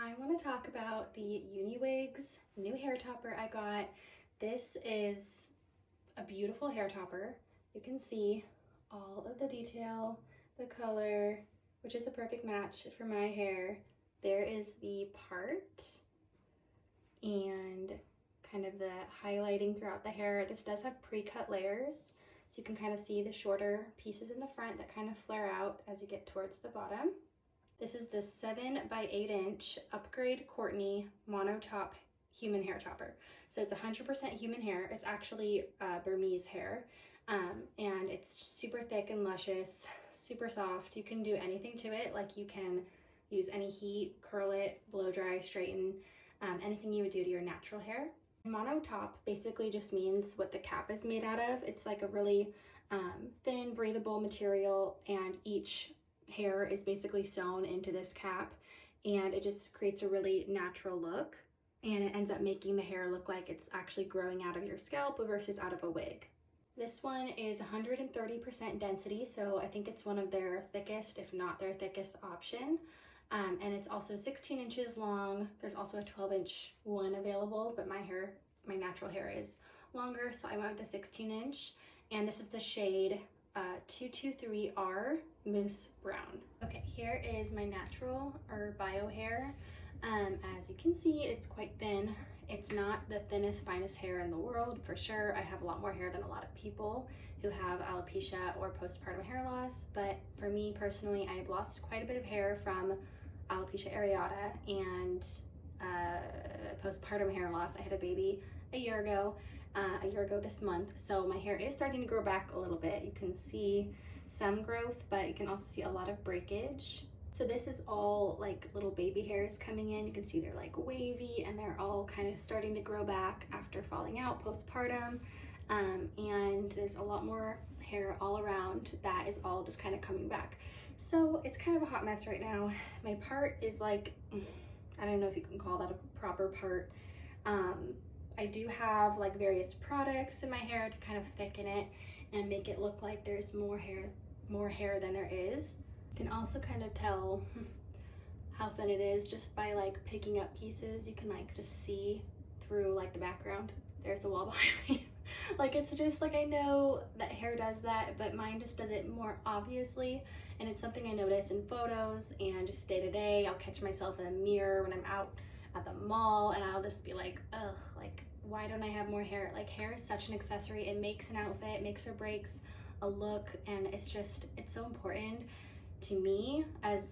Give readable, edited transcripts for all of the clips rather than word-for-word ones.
I want to talk about the UniWigs new hair topper I got. This is a beautiful hair topper. You can see all of the detail, the color, which is a perfect match for my hair. There is the part and kind of the highlighting throughout the hair. This does have pre-cut layers, so you can kind of see the shorter pieces in the front that kind of flare out as you get towards the bottom. This is the 7 by 8 inch upgrade Courtney Mono top human hair topper. So it's 100% human hair. It's actually Burmese hair, and it's super thick and luscious, super soft. You can do anything to it. Like, you can use any heat, curl it, blow dry, straighten, anything you would do to your natural hair. Mono top basically just means what the cap is made out of. It's like a really thin, breathable material, and each hair is basically sewn into this cap, and it just creates a really natural look, and it ends up making the hair look like it's actually growing out of your scalp versus out of a wig. This one is 130% density, so I think it's one of their thickest, if not their thickest option. And it's also 16 inches long. There's also a 12-inch one available, but my natural hair is longer, so I went with the 16-inch. And this is the shade 223R Mousse Brown. Okay, here is my natural or bio hair. As you can see, it's quite thin. It's not the thinnest, finest hair in the world, for sure. I have a lot more hair than a lot of people who have alopecia or postpartum hair loss, but for me personally, I've lost quite a bit of hair from alopecia areata and postpartum hair loss. I had a baby a year ago this month, so my hair is starting to grow back a little bit. You can see some growth, but you can also see a lot of breakage. So this is all like little baby hairs coming in. You can see they're like wavy, and they're all kind of starting to grow back after falling out postpartum. And there's a lot more hair all around that is all just kind of coming back. So it's kind of a hot mess right now. My part is like, I don't know if you can call that a proper part. I do have like various products in my hair to kind of thicken it and make it look like there's more hair than there is. You can also kind of tell how thin it is just by like picking up pieces. You can like just see through like the background. There's the wall behind me. Like, it's just like, I know that hair does that, but mine just does it more obviously. And it's something I notice in photos and just day to day. I'll catch myself in a mirror when I'm out at the mall, and I'll just be like, ugh, like, why don't I have more hair? Like, hair is such an accessory. It makes an outfit, makes or breaks a look, and it's so important to me, as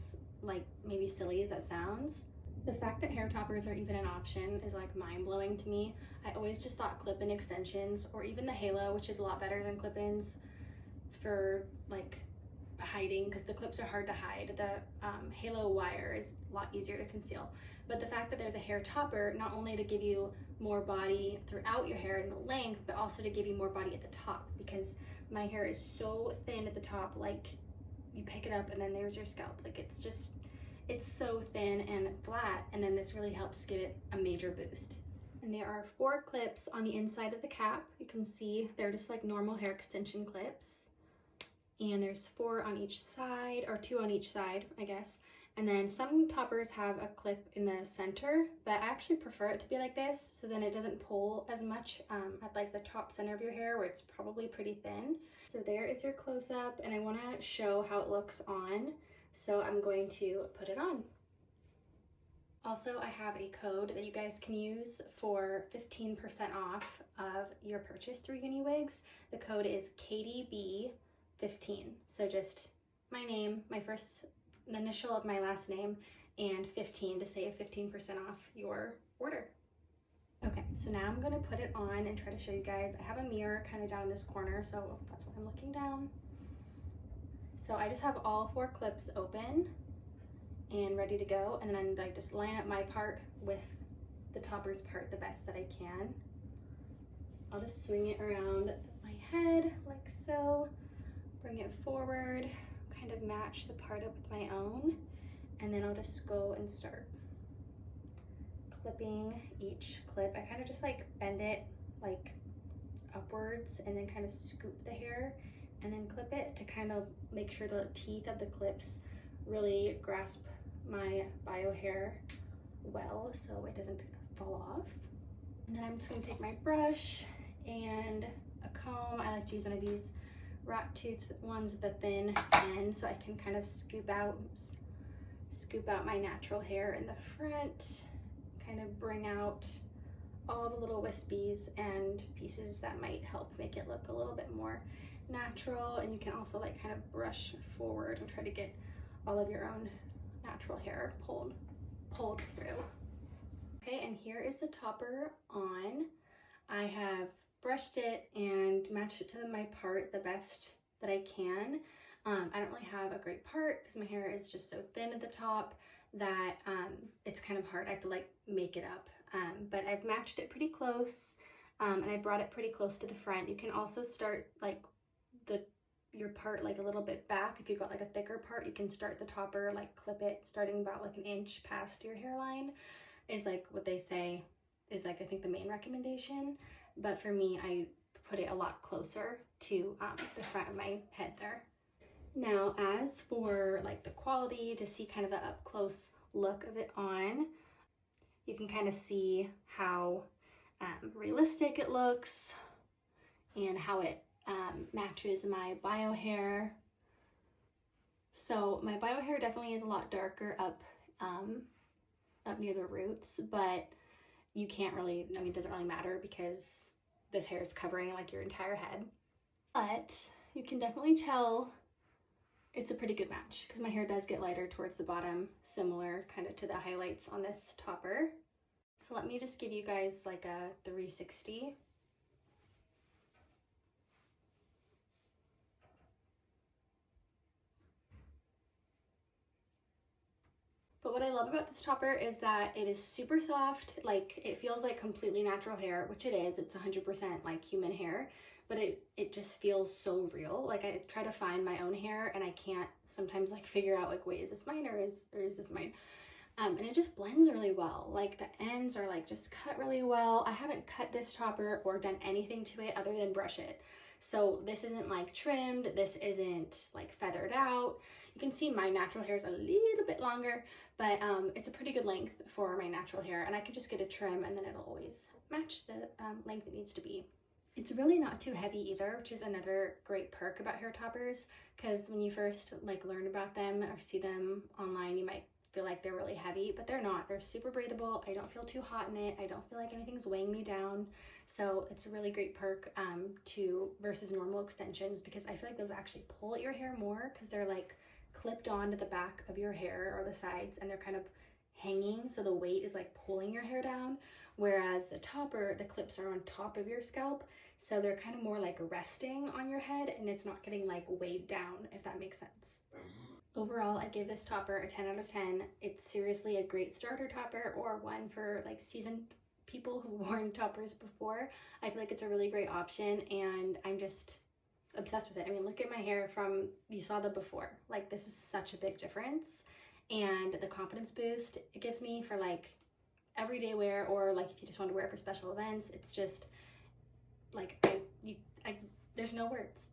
like maybe silly as that sounds. The fact that hair toppers are even an option is like mind-blowing to me. I always just thought clip-in extensions, or even the halo, which is a lot better than clip-ins for like hiding, because the clips are hard to hide. The halo wire is a lot easier to conceal. But the fact that there's a hair topper, not only to give you more body throughout your hair and the length, but also to give you more body at the top, because my hair is so thin at the top, like you pick it up and then there's your scalp. Like, it's so thin and flat, and then this really helps give it a major boost. And there are 4 clips on the inside of the cap. You can see they're just like normal hair extension clips. And there's 4 on each side, or 2 on each side, I guess. And then some toppers have a clip in the center, but I actually prefer it to be like this, so then it doesn't pull as much at like the top center of your hair, where it's probably pretty thin. So there is your close-up, and I want to show how it looks on, so I'm going to put it on. Also, I have a code that you guys can use for 15% off of your purchase through UniWigs. The code is KDB15. So just my name, the initial of my last name, and 15 to save 15% off your order. Okay, so now I'm gonna put it on and try to show you guys. I have a mirror kind of down in this corner, so that's why I'm looking down. So I just have all 4 clips open and ready to go, and then I'm like just line up my part with the topper's part the best that I can. I'll just swing it around my head like so, bring it forward, kind of match the part up with my own, and then I'll just go and start clipping each clip. I kind of just like bend it like upwards and then kind of scoop the hair and then clip it to kind of make sure the teeth of the clips really grasp my bio hair well so it doesn't fall off. And then I'm just gonna take my brush and a comb. I like to use one of these rat tooth ones with the thin end so I can kind of scoop out my natural hair in the front, kind of bring out all the little wispies and pieces that might help make it look a little bit more natural. And you can also like kind of brush forward and try to get all of your own natural hair pulled through. Okay, and here is the topper on. I have brushed it and matched it to my part the best that I can. I don't really have a great part because my hair is just so thin at the top that it's kind of hard. I have to like make it up. But I've matched it pretty close, and I brought it pretty close to the front. You can also start like your part like a little bit back. If you've got like a thicker part, you can start the topper, like clip it starting about like an inch past your hairline, is like what they say is like I think the main recommendation. But for me, I put it a lot closer to the front of my head there. Now, as for like the quality, to see kind of the up close look of it on, you can kind of see how realistic it looks and how it matches my bio hair. So my bio hair definitely is a lot darker up near the roots, but you can't really, I mean, it doesn't really matter because this hair is covering like your entire head. But you can definitely tell it's a pretty good match because my hair does get lighter towards the bottom, similar kind of to the highlights on this topper. So let me just give you guys like a 360. But what I love about this topper is that it is super soft. Like it feels like completely natural hair, which it is. It's 100% like human hair, but it just feels so real. Like I try to find my own hair and I can't sometimes like figure out like, wait, is this mine or is this mine? And it just blends really well. Like the ends are like just cut really well. I haven't cut this topper or done anything to it other than brush it. So this isn't like trimmed. This isn't like feathered out. You can see my natural hair is a little bit longer, but it's a pretty good length for my natural hair, and I could just get a trim and then it'll always match the length it needs to be. It's really not too heavy either, which is another great perk about hair toppers, because when you first like learn about them or see them online, you might feel like they're really heavy, but they're not. They're super breathable. I don't feel too hot in it. I don't feel like anything's weighing me down. So it's a really great perk versus normal extensions, because I feel like those actually pull at your hair more because they're like clipped onto the back of your hair or the sides, and they're kind of hanging, so the weight is like pulling your hair down. Whereas the topper, the clips are on top of your scalp, so they're kind of more like resting on your head, and it's not getting like weighed down, if that makes sense. Overall, I give this topper a 10 out of 10. It's seriously a great starter topper, or one for like seasoned people who've worn toppers before. I feel like it's a really great option, and I'm just obsessed with it. I mean, look at my hair from, you saw the before. Like, this is such a big difference. And the confidence boost it gives me for like everyday wear, or like if you just want to wear it for special events, it's just like, there's no words.